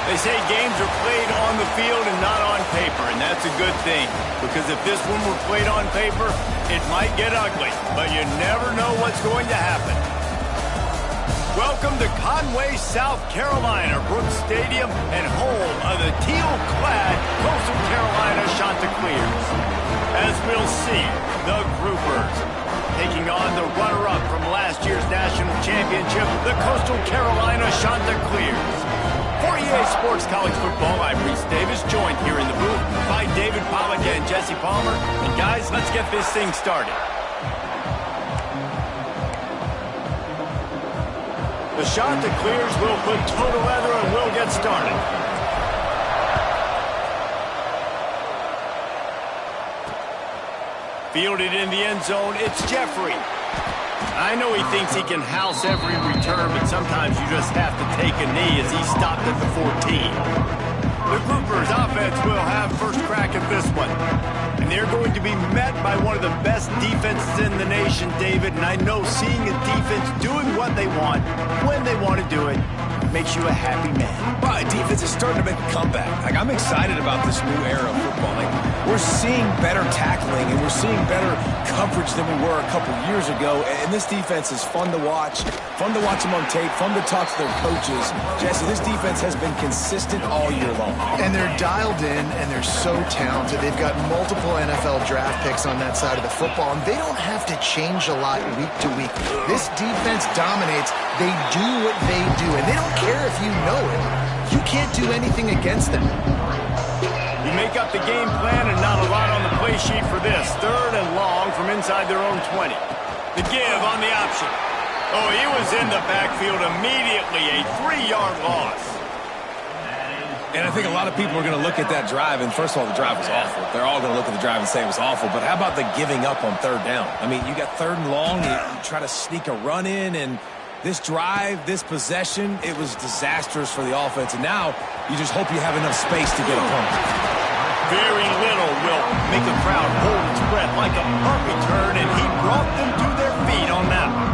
They say games are played on the field and not on paper, and that's a good thing. Because if this one were played on paper, it might get ugly. But you never know what's going to happen. Welcome to Conway, South Carolina, Brooks Stadium, and home of the teal-clad Coastal Carolina Chanticleers. As we'll see, the Groupers taking on the runner-up from last year's national championship, the Coastal Carolina Chanticleers. For EA Sports College Football, I'm Reese Davis, joined here in the booth by David Pollack and Jesse Palmer. And guys, let's get this thing started. The Chanticleers will put toe to leather and we'll get started. Fielded in the end zone, it's Jeffrey. I know he thinks he can house every return, but sometimes you just have to take a knee as he stopped at the 14. The Groupers offense will have first crack at this one. And they're going to be met by one of the best defenses in the nation, David. And I know seeing a defense doing what they want, when they want to do it, makes you a happy man. Well, defense is starting to make a comeback. I'm excited about this new era of football. We're seeing better tackling, and we're seeing better coverage than we were a couple years ago. And this defense is fun to watch them on tape, fun to talk to their coaches. Jesse, this defense has been consistent all year long. And they're dialed in, and they're so talented. They've got multiple NFL draft picks on that side of the football, and they don't have to change a lot week to week. This defense dominates. They do what they do, and they don't care if you know it. You can't do anything against them. You make up the game plan and not a lot on the play sheet for this. 3rd and long from inside their own 20. The give on the option. Oh, he was in the backfield immediately. A 3-yard loss. And I think a lot of people are going to look at that drive, and first of all, the drive was awful. They're all going to look at the drive and say it was awful, but how about the giving up on 3rd down? I mean, you got 3rd and long, you try to sneak a run in, and this drive, this possession, it was disastrous for the offense, and now you just hope you have enough space to get a punt. Very little will make a crowd hold its breath like a punt return, and he brought them to their feet on that one.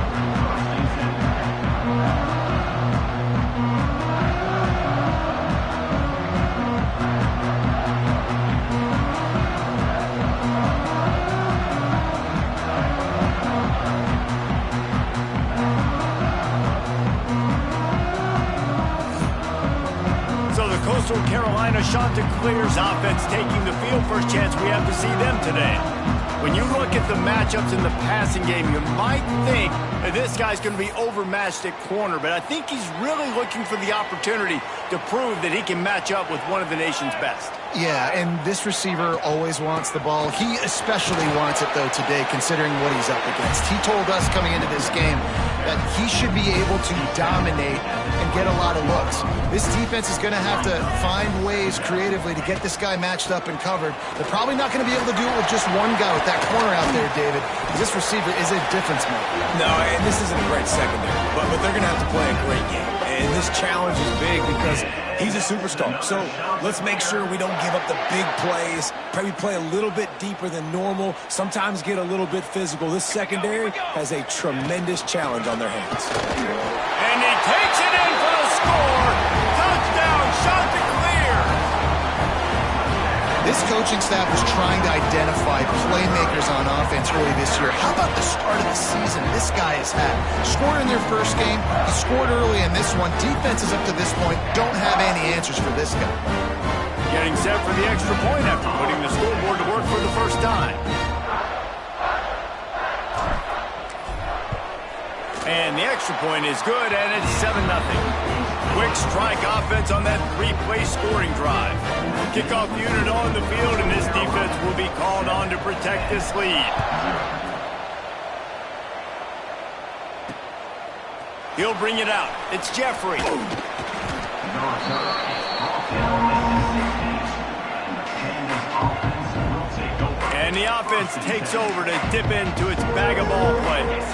Coastal Carolina Chanticleers offense taking the field. First chance we have to see them today. When you look at the matchups in the passing game, you might think that this guy's going to be overmatched at corner, but I think he's really looking for the opportunity to prove that he can match up with one of the nation's best. Yeah, and this receiver always wants the ball. He especially wants it, though, today, considering what he's up against. He told us coming into this game that he should be able to dominate and get a lot of looks. This defense is going to have to find ways creatively to get this guy matched up and covered. They're probably not going to be able to do it with just one guy with that corner out there, David. This receiver is a difference maker. No, and this isn't a great secondary, but they're going to have to play a great game. And this challenge is big because he's a superstar. So let's make sure we don't give up the big plays. Probably play a little bit deeper than normal. Sometimes get a little bit physical. This secondary has a tremendous challenge on their hands. And he takes it in for the score. Touchdown, Chanticleer. This coaching staff was trying to identify playmakers on offense early this year. How about the start of the season this guy has had? Scored in their first game. He scored early in this one. Defenses up to this point don't have any answers for this guy. Getting set for the extra point after putting the scoreboard to work for the first time. And the extra point is good, and it's 7-0. Quick strike offense on that 3-play scoring drive. Kickoff unit on the field, and this defense will be called on to protect this lead. He'll bring it out. It's Jeffrey. And the offense takes over to dip into its bag of ball plays.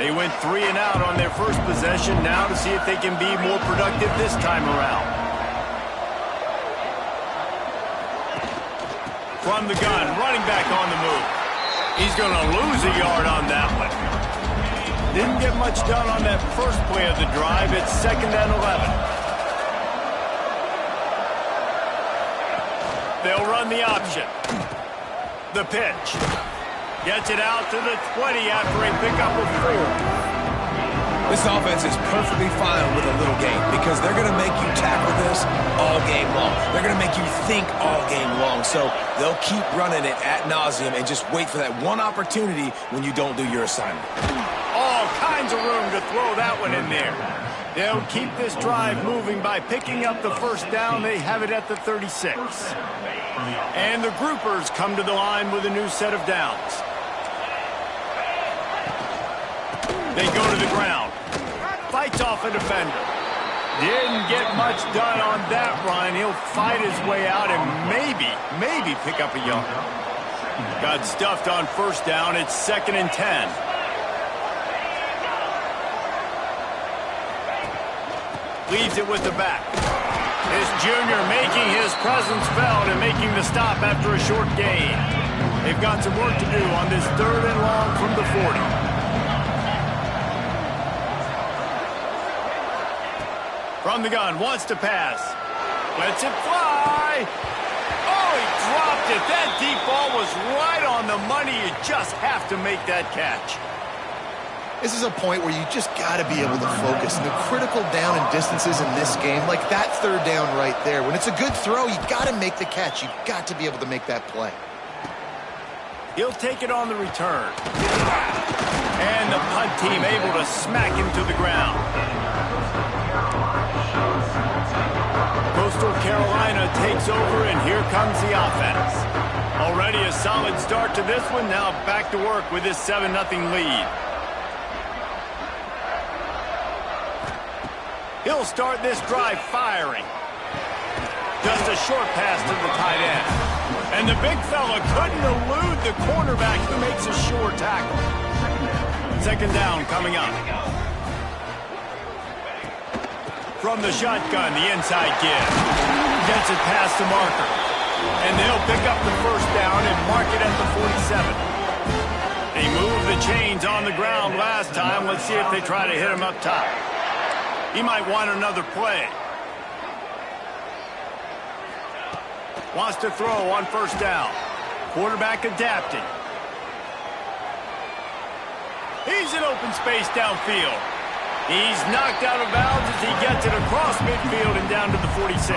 They went 3 and out on their first possession, now to see if they can be more productive this time around. From the gun, running back on the move. He's going to lose a yard on that one. Didn't get much done on that first play of the drive. It's 2nd and 11. They'll run the option. The pitch. Gets it out to the 20 after a pickup of 4. This offense is perfectly fine with a little game because they're going to make you tackle this all game long. They're going to make you think all game long. So they'll keep running it ad nauseum and just wait for that one opportunity when you don't do your assignment. All kinds of room to throw that one in there. They'll keep this drive moving by picking up the first down. They have it at the 36. And the groupers come to the line with a new set of downs. They go to the ground. Fights off a defender. Didn't get much done on that run. He'll fight his way out and maybe pick up a yard. Got stuffed on first down. It's 2nd and 10. Leaves it with the back. This junior making his presence felt and making the stop after a short gain. They've got some work to do on this 3rd and long from the 40. From the gun, wants to pass. Lets it fly. Oh, he dropped it. That deep ball was right on the money. You just have to make that catch. This is a point where you just got to be able to focus. And the critical down and distances in this game, like that 3rd down right there, when it's a good throw, you got to make the catch. You got to be able to make that play. He'll take it on the return. And the punt team able to smack him to the ground. Coastal Carolina takes over, and here comes the offense. Already a solid start to this one. Now back to work with this 7-0 lead. He'll start this drive firing. Just a short pass to the tight end. And the big fella couldn't elude the cornerback who makes a sure tackle. 2nd down coming up. From the shotgun, the inside give. Gets it past the marker. And they'll pick up the first down and mark it at the 47. They moved the chains on the ground last time. Let's see if they try to hit him up top. He might want another play. Wants to throw on first down. Quarterback adapting. He's in open space downfield. He's knocked out of bounds as he gets it across midfield and down to the 46.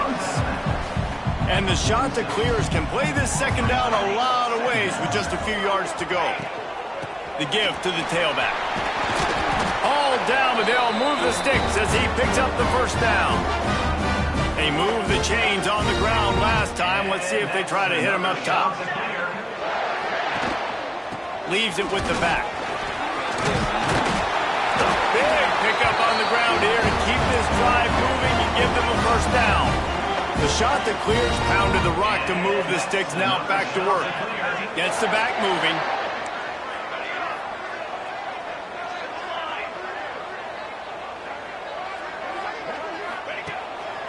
And the Chanticleers can play this 2nd down a lot of ways with just a few yards to go. The give to the tailback. All down, but they'll move the sticks as he picks up the first down. They moved the chains on the ground last time. Let's see if they try to hit him up top. Leaves it with the back. Big pickup on the ground here to keep this drive moving and give them a first down. The Chanticleers pounded the rock to move the sticks. Now back to work. Gets the back moving.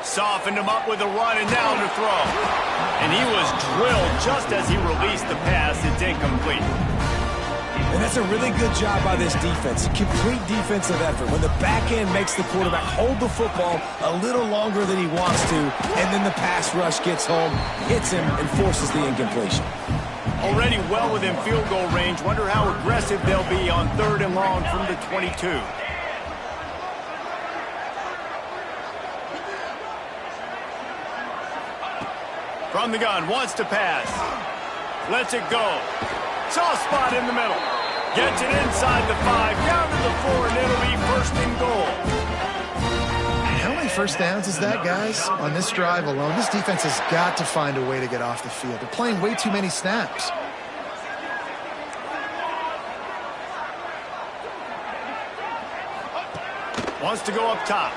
Softened him up with a run and down to throw. And he was drilled just as he released the pass. It's incomplete. And that's a really good job by this defense. Complete defensive effort. When the back end makes the quarterback hold the football a little longer than he wants to, and then the pass rush gets home, hits him, and forces the incompletion. Already well within field goal range. Wonder how aggressive they'll be on 3rd and long from the 22. From the gun, wants to pass. Lets it go. Soft spot in the middle. Gets it inside the 5, down to the 4, and it'll be 1st and goal. How many first downs is that, guys? On this drive alone, this defense has got to find a way to get off the field. They're playing way too many snaps. Wants to go up top.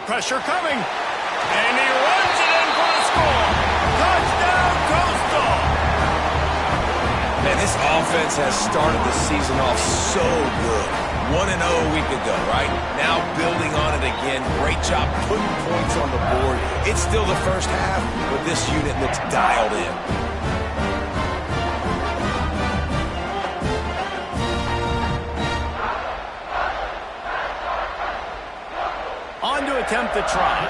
Pressure coming. And he runs it in for the score. Touchdown, Coastal. Man, this offense has started the season off so good. 1-0 a week ago, right? Now building on it again. Great job putting points on the board. It's still the first half, but this unit looks dialed in. On to attempt the try.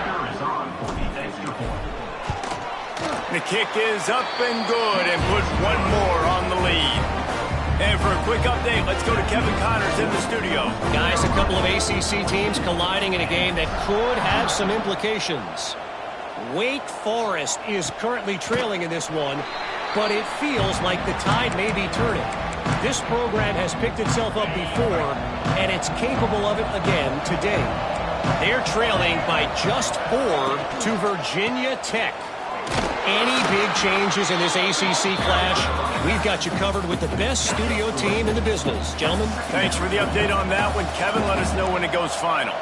The kick is up and good and puts one more on the lead. And for a quick update, let's go to Kevin Connors in the studio. Guys, a couple of ACC teams colliding in a game that could have some implications. Wake Forest is currently trailing in this one, but it feels like the tide may be turning. This program has picked itself up before, and it's capable of it again today. They're trailing by just 4 to Virginia Tech. Any big changes in this ACC clash, we've got you covered with the best studio team in the business. Gentlemen. Thanks for the update on that one. Kevin, let us know when it goes final.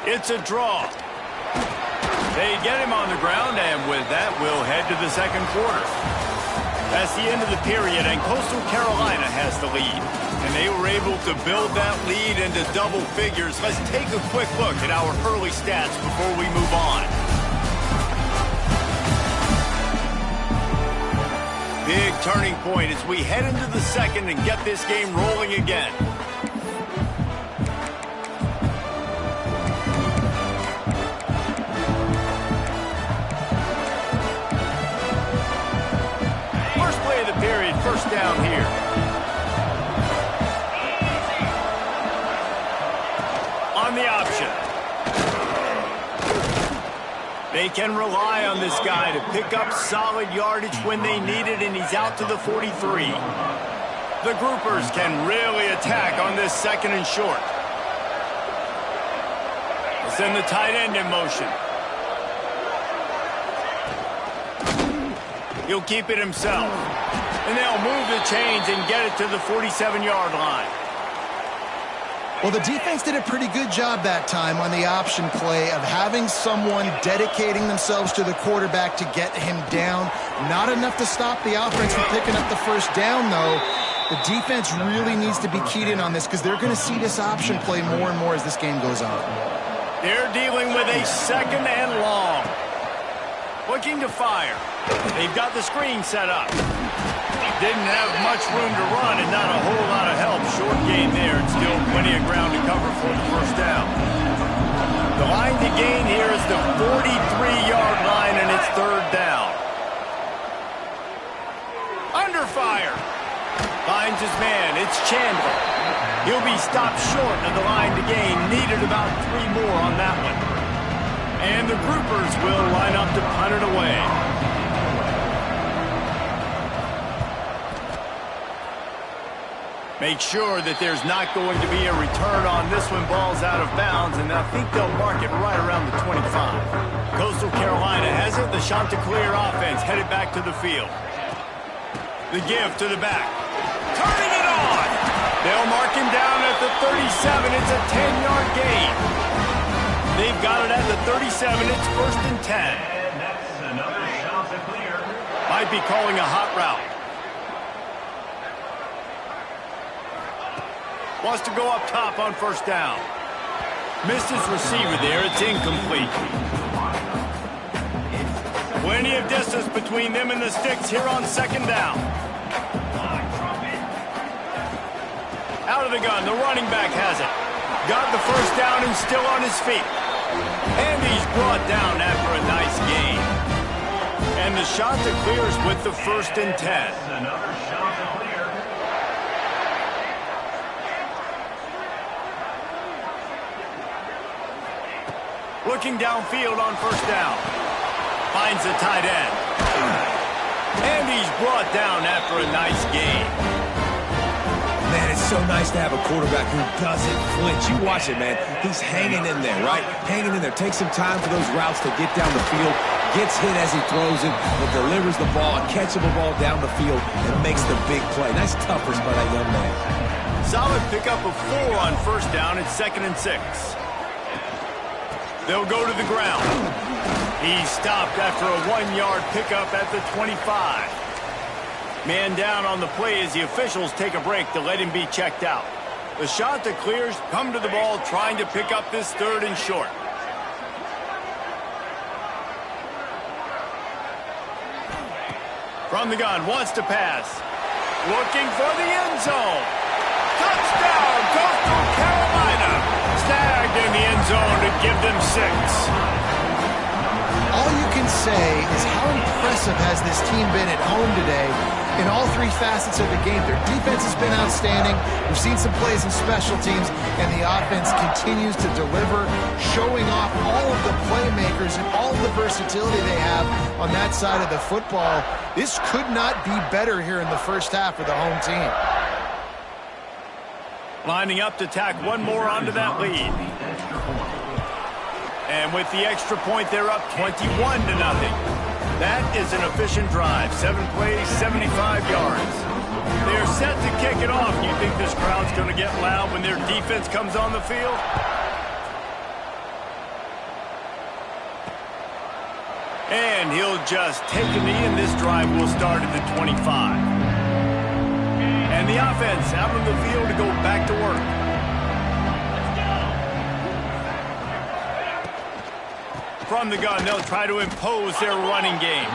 It's a draw. They get him on the ground, and with that, we'll head to the second quarter. That's the end of the period, and Coastal Carolina has the lead. And they were able to build that lead into double figures. Let's take a quick look at our early stats before we move on. Big turning point as we head into the second and get this game rolling again. First play of the period, first down here. On the option. They can rely on this guy to pick up solid yardage when they need it, and he's out to the 43. The groupers can really attack on this second and short. They'll send the tight end in motion. He'll keep it himself. And they'll move the chains and get it to the 47-yard line. Well, the defense did a pretty good job that time on the option play of having someone dedicating themselves to the quarterback to get him down. Not enough to stop the offense from picking up the first down, though. The defense really needs to be keyed in on this because they're going to see this option play more and more as this game goes on. They're dealing with a second and long. Looking to fire. They've got the screen set up. Didn't have much room to run and not a whole lot of help. Short game there and still plenty of ground to cover for the first down. The line to gain here is the 43-yard line, and it's third down. Under fire. Finds his man. It's Chandler. He'll be stopped short of the line to gain. Needed about 3 more on that one. And the groupers will line up to punt it away. Make sure that there's not going to be a return on this one. Ball's out of bounds, and I think they'll mark it right around the 25. Coastal Carolina has it. The Chanticleer offense headed back to the field. The give to the back. Turning it on. They'll mark him down at the 37. It's a 10-yard gain. They've got it at the 37. It's first and 10. And that's another Chanticleer. Might be calling a hot route. Wants to go up top on first down. Missed his receiver there. It's incomplete. Plenty of distance between them and the sticks here on second down. Out of the gun. The running back has it. Got the first down and still on his feet. And he's brought down after a nice gain. And the Chanticleers with the first and 10. Another Chanticleer. Looking downfield on first down. Finds the tight end. And he's brought down after a nice gain. Man, it's so nice to have a quarterback who doesn't flinch. You watch it, man. He's hanging in there, right? Hanging in there. Takes some time for those routes to get down the field. Gets hit as he throws it, but delivers the ball, a catchable ball down the field, and makes the big play. Nice toughness by that young man. Solid pickup of 4 on first down. It's second and 6. They'll go to the ground. He's stopped after a 1-yard pickup at the 25. Man down on the play as the officials take a break to let him be checked out. The Chanticleers come to the ball trying to pick up this third and short. From the gun, wants to pass. Looking for the end zone. Touchdown, Coastal Carolina. Snagged in the end zone to give them 6. All you can say is how impressive has this team been at home today in all 3 facets of the game. Their defense has been outstanding. We've seen some plays in special teams, and the offense continues to deliver, showing off all of the playmakers and all of the versatility they have on that side of the football. This could not be better here in the first half for the home team. Lining up to tack one more onto that lead. And with the extra point, they're up 21-0. That is an efficient drive. 7 plays, 75 yards. They're set to kick it off. Do you think this crowd's going to get loud when their defense comes on the field? And he'll just take a knee, and this drive will start at the 25. And the offense out on the field to go back to work. From the gun, they'll try to impose their running game.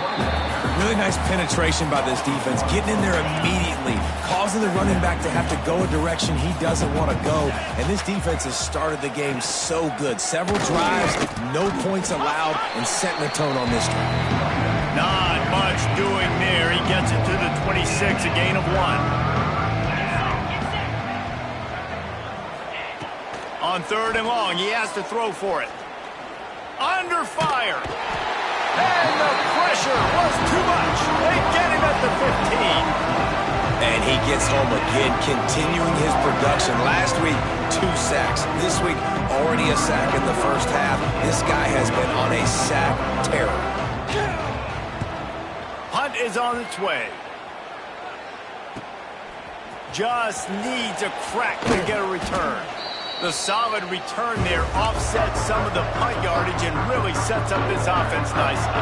Really nice penetration by this defense, getting in there immediately, causing the running back to have to go a direction he doesn't want to go. And this defense has started the game so good. Several drives, no points allowed, and setting the tone on this drive. Not much doing there. He gets it to the 26, a gain of 1. On 3rd and long, he has to throw for it. Under fire. And the pressure was too much. They get him at the 15. And he gets home again, continuing his production. Last week, 2 sacks. This week, already a sack in the first half. This guy has been on a sack terror. Punt is on its way. Just needs a crack to get a return. The solid return there offsets some of the punt yardage and really sets up this offense nicely.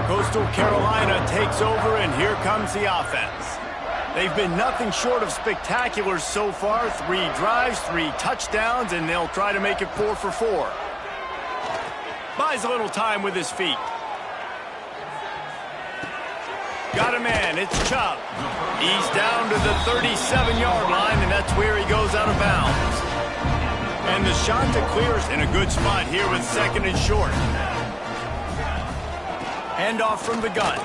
Coastal Carolina takes over, and here comes the offense. They've been nothing short of spectacular so far. 3 drives, 3 touchdowns, and they'll try to make it 4 for 4. Buys a little time with his feet. Got a man, it's Chubb. He's down to the 37-yard line, and that's where he goes out of bounds. And the shot to clear's in a good spot here with 2nd and short. Handoff from the gun.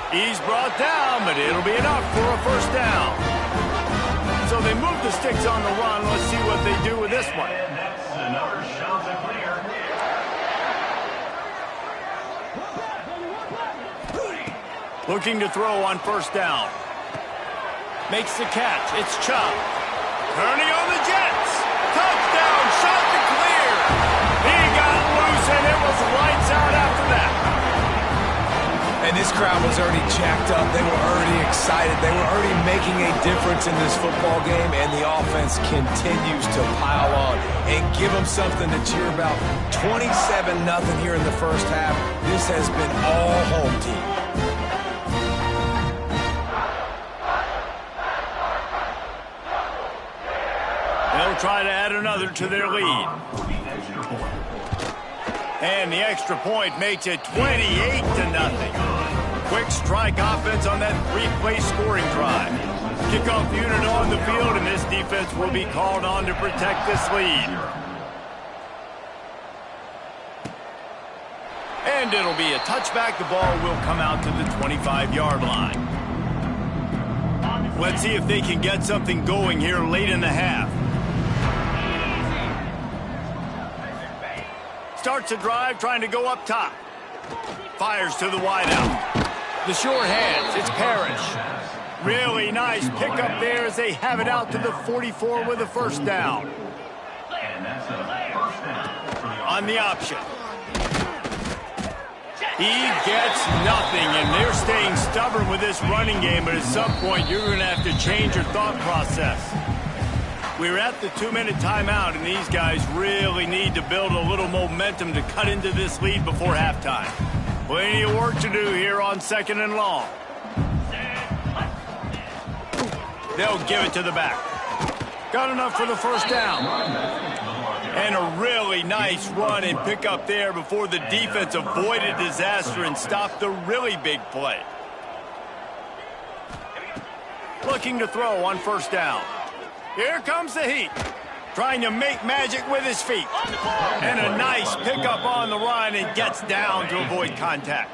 He's brought down, but it'll be enough for a first down. So they move the sticks on the run. Let's see what they do with this one. And that's another shot to clear. Looking to throw on first down. Makes the catch. It's Chubb. Turning on the Jets. Touchdown, shot to clear. He got loose, and it was lights out after that. And this crowd was already jacked up. They were already excited. They were already making a difference in this football game, and the offense continues to pile on and give them something to cheer about. 27-0 here in the first half. This has been all home team. They'll try to add another to their lead. And the extra point makes it 28-0. Quick strike offense on that 3-play scoring drive. Kickoff unit on the field, and this defense will be called on to protect this lead. And it'll be a touchback. The ball will come out to the 25-yard line. Let's see if they can get something going here late in the half. Starts a drive trying to go up top. Fires to the wideout. The short hands, it's Parrish. Really nice pickup there as they have it out to the 44 with a first down. On the option. He gets nothing, and they're staying stubborn with this running game, but at some point you're going to have to change your thought process. We're at the 2-minute timeout, and these guys really need to build a little momentum to cut into this lead before halftime. Plenty of work to do here on 2nd and long. They'll give it to the back. Got enough for the first down. And a really nice run and pick up there before the defense avoided disaster and stopped the really big play. Looking to throw on first down. Here comes the heat. Trying to make magic with his feet. And a nice pickup on the run and gets down to avoid contact.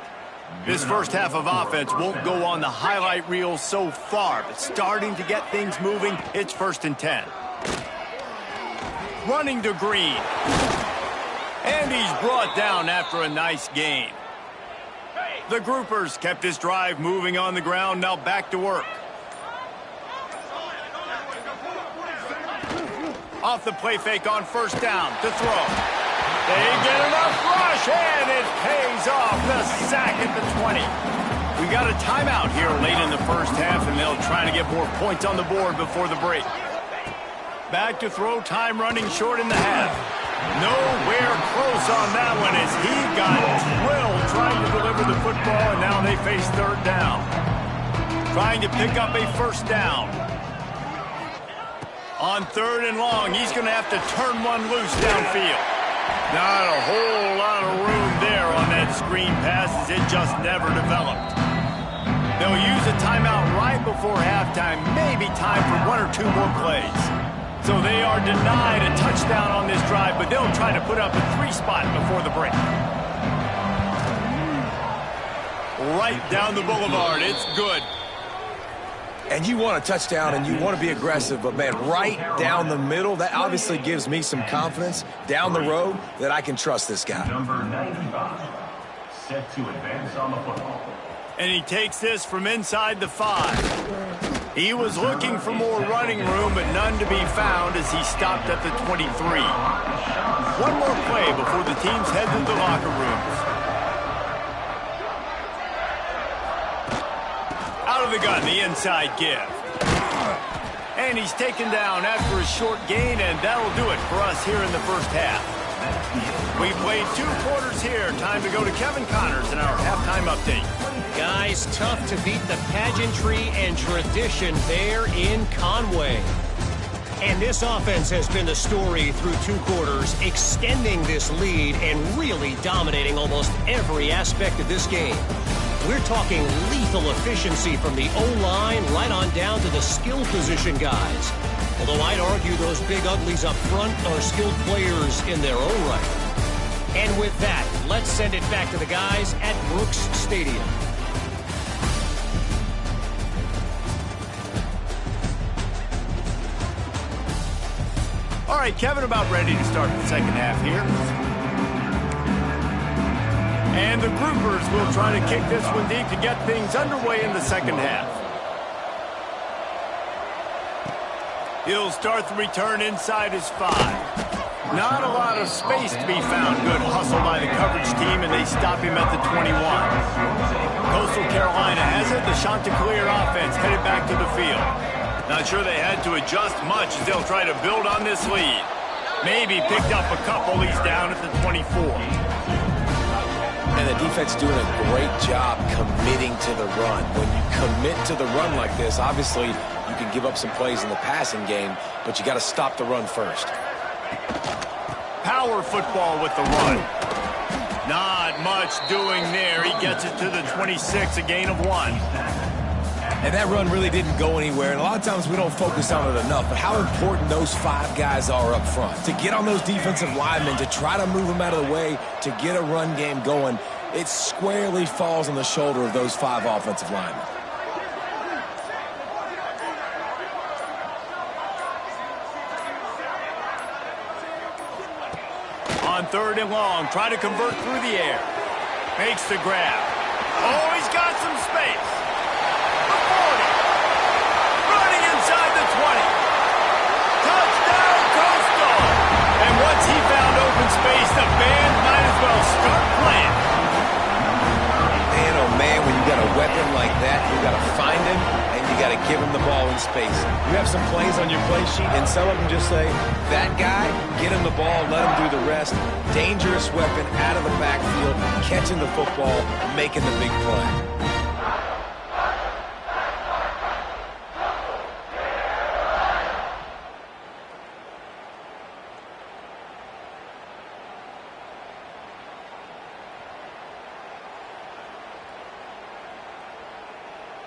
This first half of offense won't go on the highlight reel so far, but starting to get things moving, it's 1st and 10. Running to Green. And he's brought down after a nice gain. The Groupers kept this drive moving on the ground, now back to work. Off the play fake on 1st down to throw. They get enough rush, and it pays off. The sack at the 20. We got a timeout here late in the first half, and they'll try to get more points on the board before the break. Back to throw, time running short in the half. Nowhere close on that one as he got drilled trying to deliver the football, and now they face 3rd down. Trying to pick up a 1st down. On 3rd and long, he's going to have to turn one loose downfield. Not a whole lot of room there on that screen pass as it just never developed. They'll use a timeout right before halftime, maybe time for 1 or 2 more plays. So they are denied a touchdown on this drive, but they'll try to put up a 3 spot before the break. Right down the boulevard, it's good. And you want a touchdown and you want to be aggressive, but, man, right down the middle, that obviously gives me some confidence down the road that I can trust this guy. Number 95, set to advance on the football. And he takes this from inside the 5. He was looking for more running room, but none to be found as he stopped at the 23. One more play before the teams head to the locker rooms. Out of the gun, the inside give. And he's taken down after a short gain, and that'll do it for us here in the first half. We played 2 quarters here. Time to go to Kevin Connors in our halftime update. Guys, tough to beat the pageantry and tradition there in Conway. And this offense has been the story through 2 quarters, extending this lead and really dominating almost every aspect of this game. We're talking lethal efficiency from the O-line right on down to the skill position guys. Although I'd argue those big uglies up front are skilled players in their own right. And with that, let's send it back to the guys at Brooks Stadium. All right, Kevin, about ready to start the second half here. And the Groupers will try to kick this one deep to get things underway in the second half. He'll start the return inside his 5. Not a lot of space to be found. Good hustle by the coverage team, and they stop him at the 21. Coastal Carolina has it. The Chanticleer offense headed back to the field. Not sure they had to adjust much as they'll try to build on this lead. Maybe picked up a couple. He's down at the 24. And the defense doing a great job committing to the run. When you commit to the run like this, obviously you can give up some plays in the passing game, but you got to stop the run first. Power football with the run. Not much doing there. He gets it to the 26, a gain of 1. And that run really didn't go anywhere. And a lot of times we don't focus on it enough, but how important those 5 guys are up front. To get on those defensive linemen, to try to move them out of the way, to get a run game going, it squarely falls on the shoulder of those 5 offensive linemen. On 3rd and long, try to convert through the air. Makes the grab. Oh, he's got some space. The 40. Running inside the 20. Touchdown, Coastal. And once he found open space, the band might as well start playing. Man, oh man, when you got a weapon like that, you got to find him and you got to give him the ball in space. You have some plays on your play sheet, and some of them just say, that guy, get him the ball, let him do the rest. Dangerous weapon out of the backfield, catching the football, making the big play.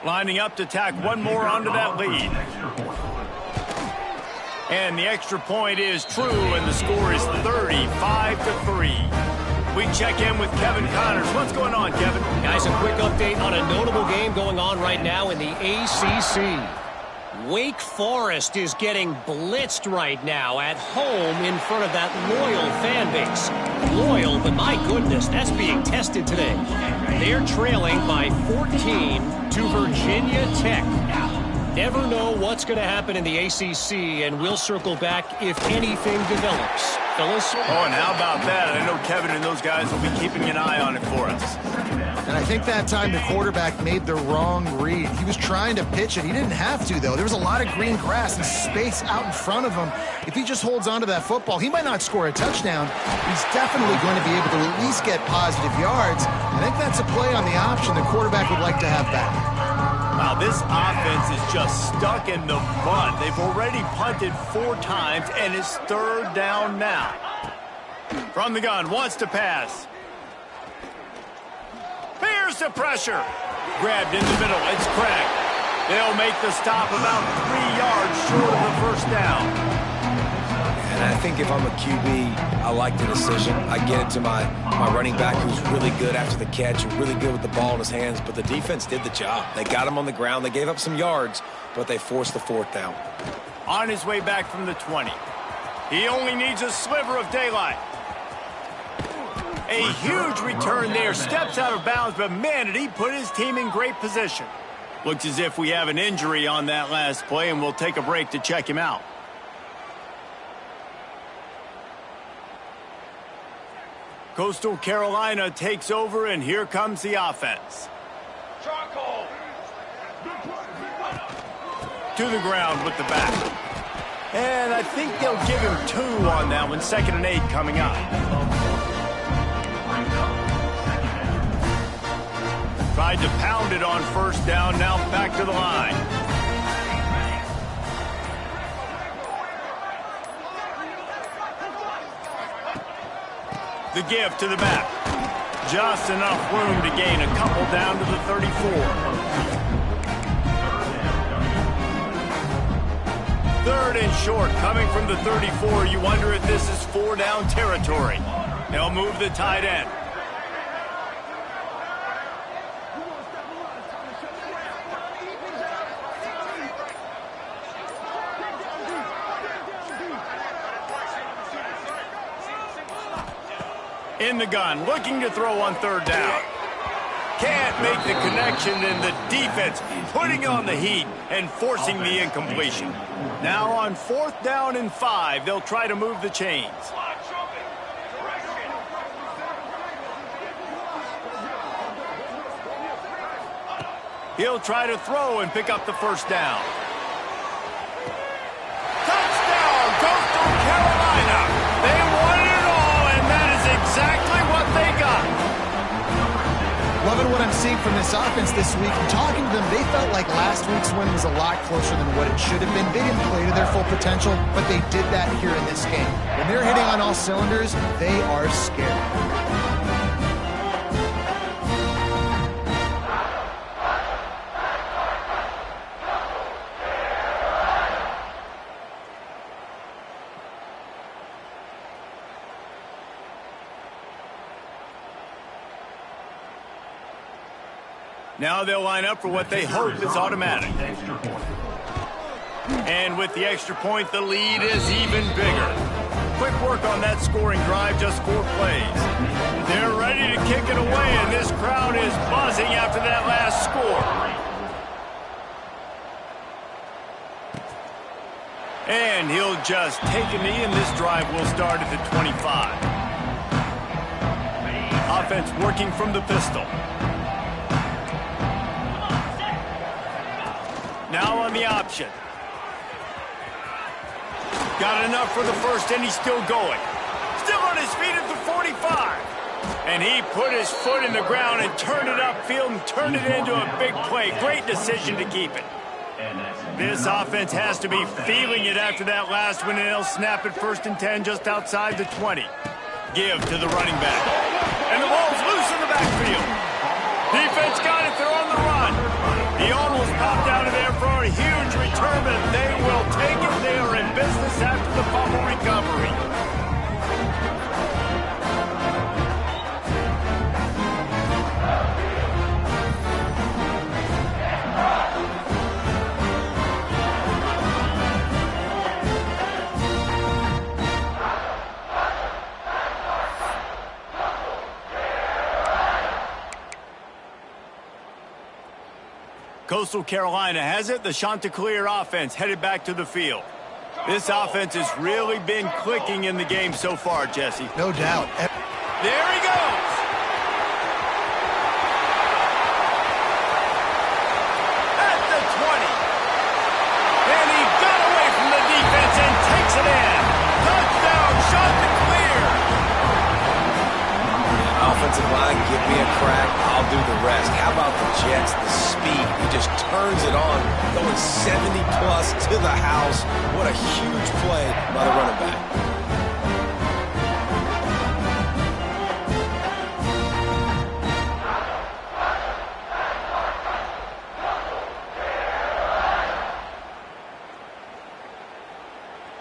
Lining up to tack one more onto that lead. And the extra point is true, and the score is 35-3. We check in with Kevin Connors. What's going on, Kevin? Guys, a quick update on a notable game going on right now in the ACC. Wake Forest is getting blitzed right now at home in front of that loyal fan base. Loyal, but my goodness, that's being tested today. They're trailing by 14 to Virginia Tech. Never know what's going to happen in the ACC, and we'll circle back if anything develops. Phyllis? Oh, and how about that? I know Kevin and those guys will be keeping an eye on it for us. And I think that time the quarterback made the wrong read. He was trying to pitch it. He didn't have to, though. There was a lot of green grass and space out in front of him. If he just holds on to that football, he might not score a touchdown. He's definitely going to be able to at least get positive yards. I think that's a play on the option the quarterback would like to have back. Wow, this offense is just stuck in the mud. They've already punted 4 times, and it's 3rd down now. From the gun, wants to pass. Here's the pressure. Grabbed in the middle. It's cracked. They'll make the stop about 3 yards short of the first down. And I think if I'm a QB, I like the decision. I get it to my running back who's really good after the catch, really good with the ball in his hands, but the defense did the job. They got him on the ground. They gave up some yards, but they forced the 4th down. On his way back from the 20. He only needs a sliver of daylight. A huge return there. Steps out of bounds, but man, did he put his team in great position. Looks as if we have an injury on that last play, and we'll take a break to check him out. Coastal Carolina takes over, and here comes the offense. To the ground with the back. And I think they'll give him 2 on that one. 2nd and 8 coming up. Tried to pound it on 1st down, now back to the line. The give to the back. Just enough room to gain a couple down to the 34. 3rd and short coming from the 34. You wonder if this is 4-down territory. They'll move the tight end. In the gun, looking to throw on 3rd down. Can't make the connection, and the defense putting on the heat and forcing the incompletion. Now on 4th down and 5, they'll try to move the chains. He'll try to throw and pick up the 1st down. Touchdown, Coastal Carolina! They won it all, and that is exactly what they got. Loving what I'm seeing from this offense this week. I'm talking to them, they felt like last week's win was a lot closer than what it should have been. They didn't play to their full potential, but they did that here in this game. When they're hitting on all cylinders, they are scared. Now they'll line up for what they hope is automatic. And with the extra point, the lead is even bigger. Quick work on that scoring drive, just 4 plays. They're ready to kick it away, and this crowd is buzzing after that last score. And he'll just take a knee, and this drive will start at the 25. Offense working from the pistol. Now on the option. Got enough for the 1st, and he's still going. Still on his feet at the 45. And he put his foot in the ground and turned it upfield and turned it into a big play. Great decision to keep it. This offense has to be feeling it after that last one, and they'll snap it 1st and 10 just outside the 20. Give to the running back. And the ball's loose in the backfield. Defense got it. They're on the run. He almost popped out of there for a huge return, but they will take it. They are in business Coastal Carolina has it. The Chanticleer offense headed back to the field. This offense has really been clicking in the game so far, Jesse. No doubt. There he goes. At the 20. And he got away from the defense and takes it in. Touchdown, Chanticleer. Offensive line, give me a crack. I'll do the rest. How about the Jets, the speed? He just turns it on, going 70-plus to the house. What a huge play by the running back.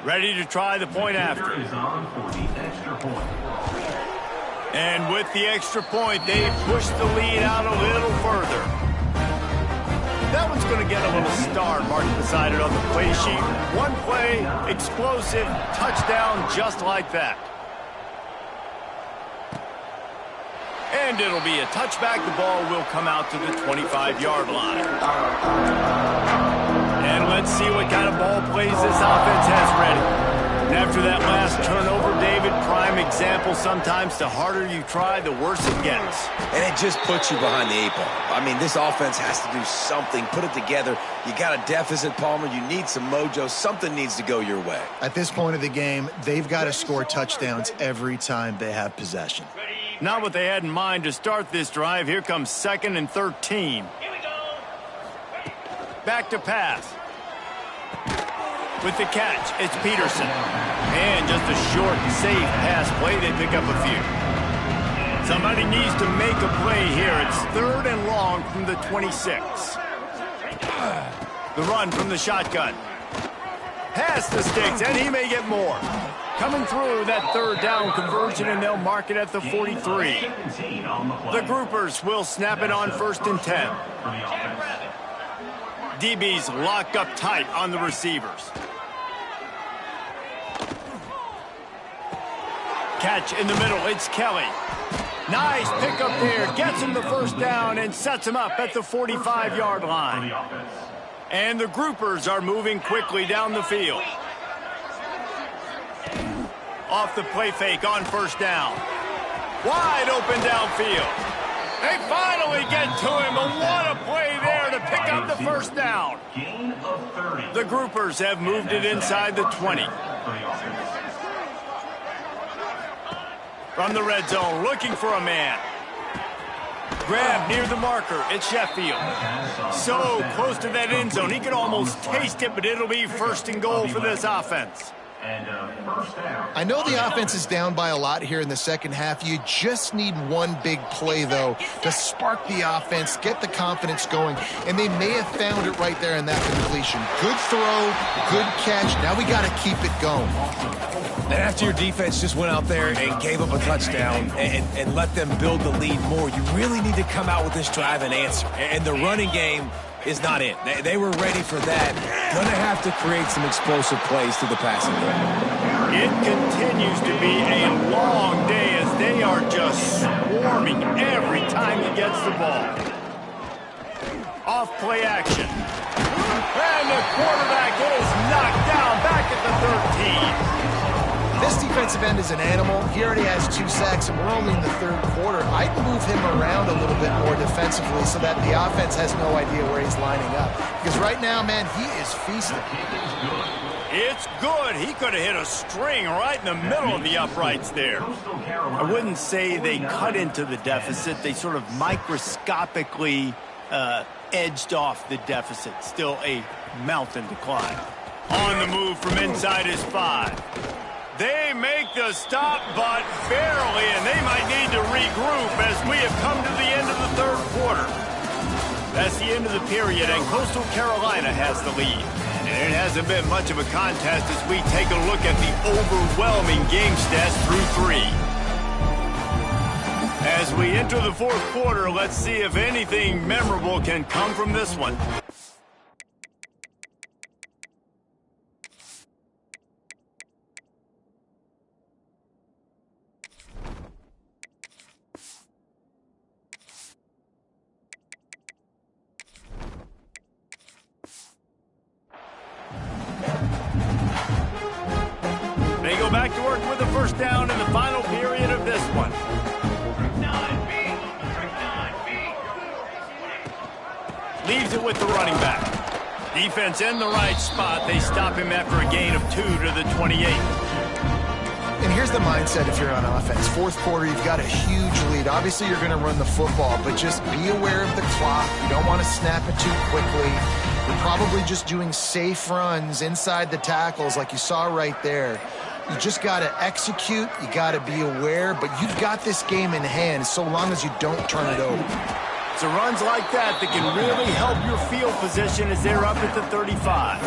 Ready to try the point after. Is on for the extra point. And with the extra point, they push the lead out a little further. That one's going to get a little star marked beside it on the play sheet. One play, explosive, touchdown just like that. And it'll be a touchback. The ball will come out to the 25-yard line. And let's see what kind of ball plays this offense has ready. And after that last turnover, David, prime example, sometimes the harder you try, the worse it gets. And it just puts you behind the 8 ball. I mean, this offense has to do something, put it together. You got a deficit, Palmer. You need some mojo. Something needs to go your way. At this point of the game, they've got to score touchdowns every time they have possession. Not what they had in mind to start this drive. Here comes 2nd and 13. Back to pass. With the catch, it's Peterson. And just a short, safe pass play. They pick up a few. Somebody needs to make a play here. It's 3rd and long from the 26. The run from the shotgun. Pass the sticks, and he may get more. Coming through that 3rd down conversion, and they'll mark it at the 43. The groupers will snap it on 1st and 10. DB's locked up tight on the receivers. Catch in the middle, it's Kelly. Nice pickup there, gets him the 1st down and sets him up at the 45-yard line. And the groupers are moving quickly down the field. Off the play fake on 1st down. Wide open downfield. They finally get to him, and what a play there to pick up the 1st down. The groupers have moved it inside the 20. From the red zone, looking for a man. Grab near the marker, it's Sheffield. So close to that end zone, he could almost taste it, but it'll be 1st and goal for this offense. I know the offense is down by a lot here in the second half. You just need one big play, though, to spark the offense, get the confidence going, and they may have found it right there in that completion. Good throw, good catch. Now we got to keep it going. And after your defense just went out there and gave up a touchdown and let them build the lead more, you really need to come out with this drive and answer. And the running game is not it. They were ready for that. Going to have to create some explosive plays to the passing game. It continues to be a long day as they are just swarming every time he gets the ball. Off play action. And the quarterback is knocked down back at the 13. This defensive end is an animal. He already has 2 sacks, and we're only in the 3rd quarter. I'd move him around a little bit more defensively so that the offense has no idea where he's lining up. Because right now, man, he is feasting. It's good. He could have hit a string right in the middle of the uprights there. I wouldn't say they cut into the deficit. They sort of microscopically edged off the deficit. Still a mountain to climb. On the move from inside his 5. They make the stop, but barely, and they might need to regroup as we have come to the end of the 3rd quarter. That's the end of the period, and Coastal Carolina has the lead. And it hasn't been much of a contest as we take a look at the overwhelming game stats through 3. As we enter the 4th quarter, let's see if anything memorable can come from this one. first down in the final period of this one. Leaves it with the running back. Defense in the right spot. They stop him after a gain of 2 to the 28. And here's the mindset if you're on offense. Fourth quarter, you've got a huge lead. Obviously, you're going to run the football, but just be aware of the clock. You don't want to snap it too quickly. You're probably just doing safe runs inside the tackles like you saw right there. You just got to execute. You got to be aware, but you've got this game in hand so long as you don't turn it over. It's runs like that can really help your field position as they're up at the 35.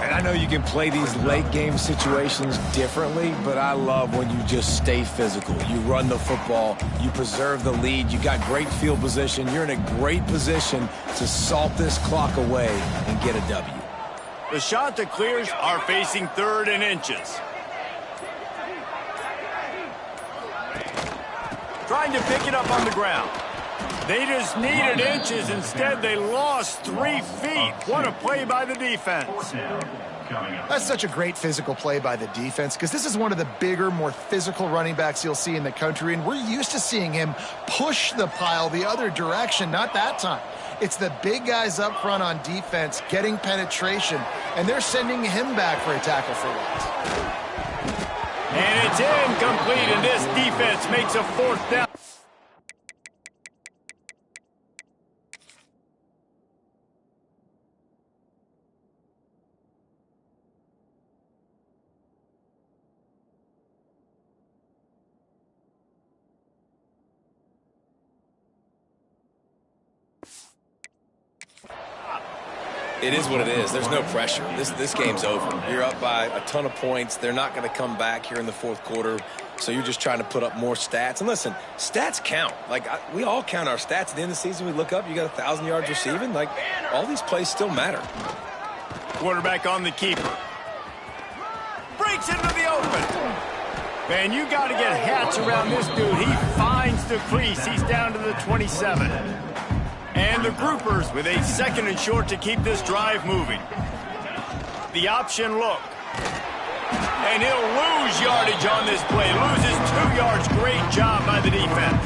And I know you can play these late game situations differently, but I love when you just stay physical. You run the football, you preserve the lead, you got great field position, you're in a great position to salt this clock away and get a W. The Chanticleers are facing 3rd and inches. Trying to pick it up on the ground. They just needed inches. Instead, they lost 3 feet. What a play by the defense. That's such a great physical play by the defense because this is one of the bigger, more physical running backs you'll see in the country, and we're used to seeing him push the pile the other direction. Not that time. It's the big guys up front on defense getting penetration, and they're sending him back for a tackle for loss. And it's incomplete, and this defense makes a 4th down. It is what it is. There's no pressure. This game's over. You're up by a ton of points. They're not going to come back here in the fourth quarter, so you're just trying to put up more stats. And listen, stats count. Like, we all count our stats. At the end of the season, we look up, you got 1,000 yards receiving. Like, all these plays still matter. Quarterback on the keeper. Breaks into the open. Man, you got to get hats around this dude. He finds the crease. He's down to the 27. And the groupers with a 2nd and short to keep this drive moving. The option look. And he'll lose yardage on this play. Loses 2 yards. Great job by the defense.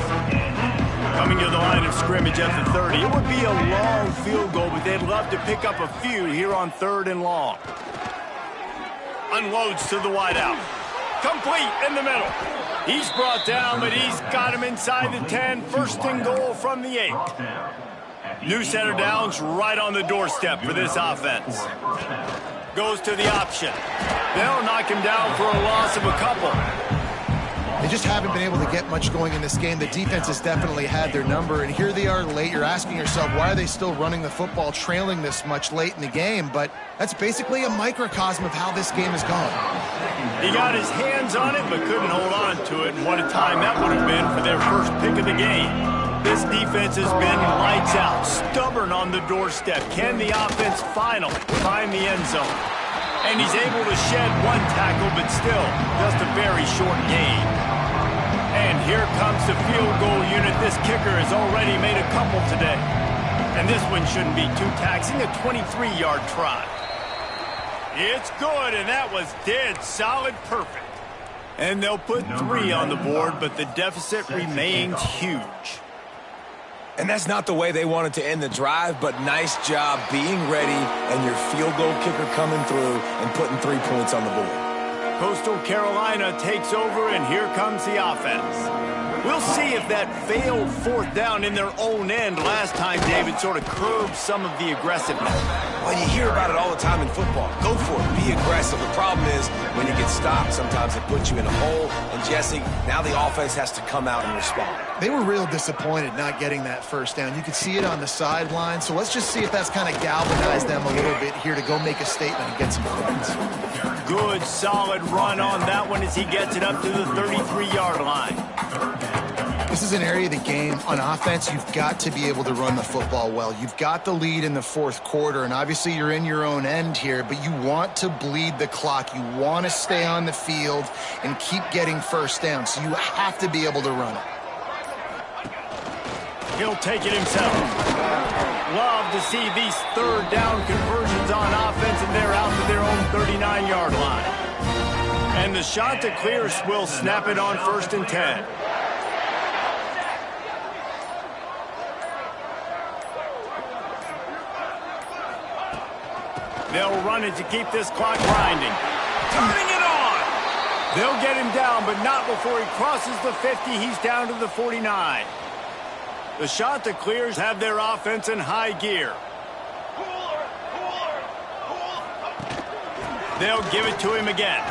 Coming to the line of scrimmage at the 30. It would be a long field goal, but they'd love to pick up a few here on 3rd and long. Unloads to the wideout. Complete in the middle. He's brought down, but he's got him inside the 10. 1st and goal from the 8. New set of downs right on the doorstep for this offense. Goes to the option. They'll knock him down for a loss of a couple. They just haven't been able to get much going in this game. The defense has definitely had their number, and here they are late. You're asking yourself, why are they still running the football, trailing this much late in the game? But that's basically a microcosm of how this game has gone. He got his hands on it, but couldn't hold on to it. And what a time that would have been for their first pick of the game. This defense has been lights out, stubborn on the doorstep. Can the offense finally find the end zone? And he's able to shed 1 tackle, but still just a very short gain. And here comes the field goal unit. This kicker has already made a couple today. And this one shouldn't be too taxing, a 23-yard try. It's good, and that was dead solid perfect. And they'll put 3 on the board, but the deficit remains huge. And that's not the way they wanted to end the drive, but nice job being ready and your field goal kicker coming through and putting 3 points on the board. Coastal Carolina takes over, and here comes the offense. We'll see if that failed 4th down in their own end last time, David, sort of curbed some of the aggressiveness. Well, you hear about it all the time in football. Go for it. Be aggressive. The problem is when you get stopped, sometimes it puts you in a hole. And, Jesse, now the offense has to come out and respond. They were real disappointed not getting that 1st down. You could see it on the sideline. So let's just see if that's kind of galvanized them a little bit here to go make a statement and get some points. Good, solid run on that one as he gets it up to the 33-yard line. This is an area of the game on offense you've got to be able to run the football well. You've got the lead in the 4th quarter, and obviously you're in your own end here, but you want to bleed the clock. You want to stay on the field and keep getting 1st down, so you have to be able to run it. He'll take it himself. Love to see these 3rd down conversions on offense, and they're out to their own 39-yard line. And And the Chanticleers will snap it on 1st and 10. They'll run it to keep this clock grinding. Turning it on! They'll get him down, but not before he crosses the 50. He's down to the 49. The Chanticleers have their offense in high gear. They'll give it to him again.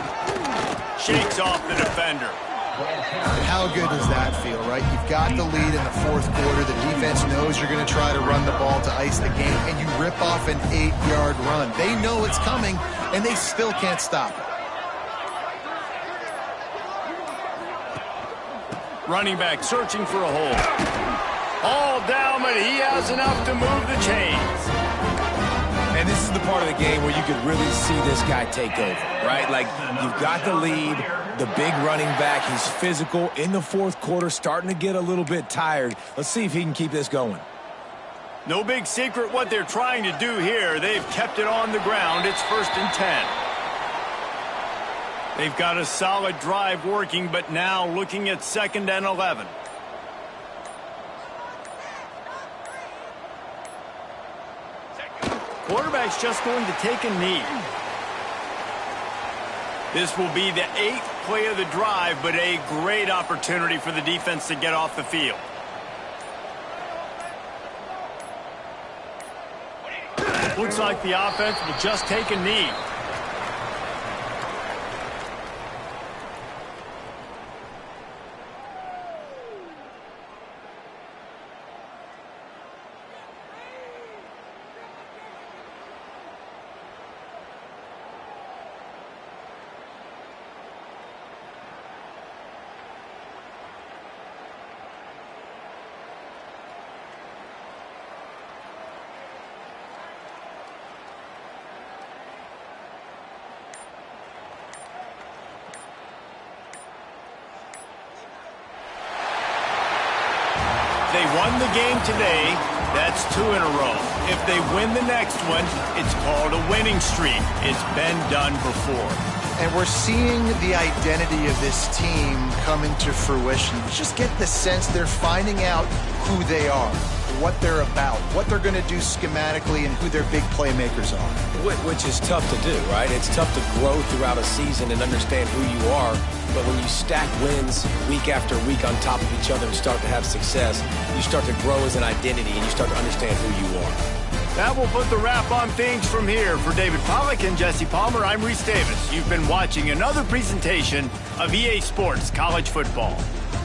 Shakes off the defender. How good does that feel, right? You've got the lead in the 4th quarter. The defense knows you're going to try to run the ball to ice the game, and you rip off an 8-yard run. They know it's coming, and they still can't stop it. Running back searching for a hole. All down, but he has enough to move the chains. And this is the part of the game where you could really see this guy take over, right? Like, you've got the lead, the big running back. He's physical in the 4th quarter, starting to get a little bit tired. Let's see if he can keep this going. No big secret what they're trying to do here. They've kept it on the ground. It's 1st and 10. They've got a solid drive working, but now looking at 2nd and 11. Quarterback's just going to take a knee. This will be the 8th play of the drive, but a great opportunity for the defense to get off the field. Looks like the offense will just take a knee. They won the game today. That's 2 in a row. If they win the next one, it's called a winning streak. It's been done before. And we're seeing the identity of this team come into fruition. You just get the sense they're finding out who they are, what they're about, what they're going to do schematically, and who their big playmakers are. Which is tough to do, right? It's tough to grow throughout a season and understand who you are. But when you stack wins week after week on top of each other and start to have success, you start to grow as an identity and you start to understand who you are. That will put the wrap on things from here. For David Pollack and Jesse Palmer, I'm Reese Davis. You've been watching another presentation of EA Sports College Football.